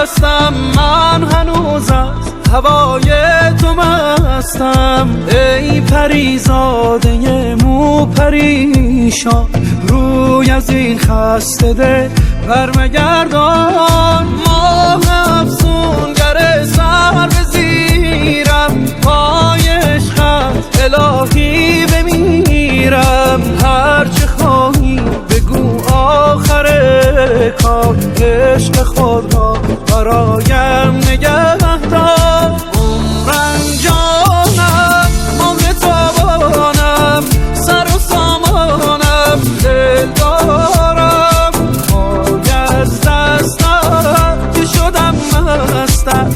هستم، من هنوز از هوای تو مستم. ای پریزاده مو پریشان، روی از این خسته دل برمگردان. ماه افسونگر سر به زیرم، پای عشقت الهی بمیرم. هرچه خواهی بگو آخر کار، عشق خود را برایم نگه دار. عمرم جانم مال تابانم، سر و سامانم دل دارم. پای از دستم که شدم مستم،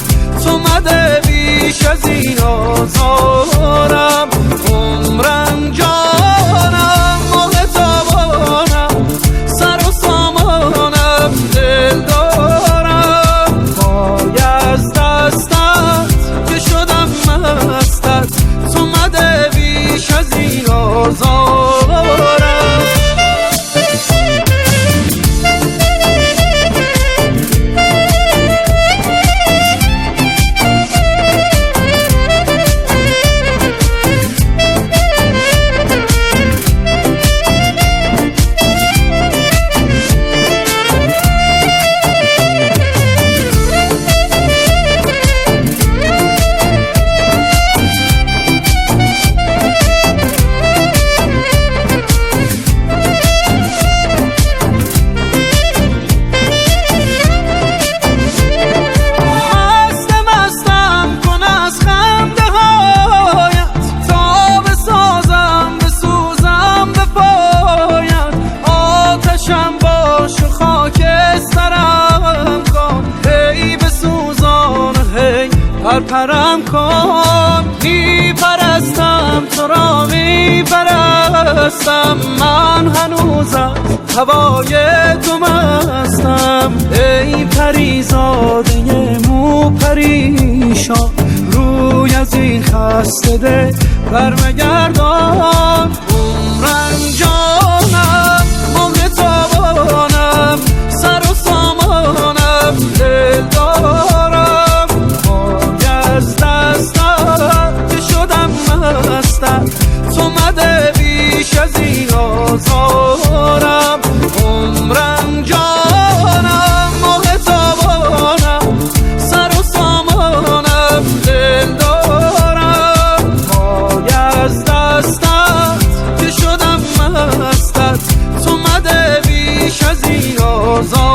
تو مده بیش از این آزارم. عمرم جانم مال تابانم، سر و سامانم دل دارم. پای از دستت که شدم مستت، تو مده بیش از این آزارم. پرم کن، میپرستم تو را میپرستم. من هنوز از هوای تو مستم. ای پریزاده مو پریشان، روی از این خسته دل برمگردان. عمرم جانم مال تابانم، سر و سامانم دل دارم. از دستم که شدم مستم، تو مده بیش از این آزارم. عمرم جانم مال تابانم، سر و سامانم دل دارم. پای از دستت که شدم مستت، تو مده بیش از این آزارم.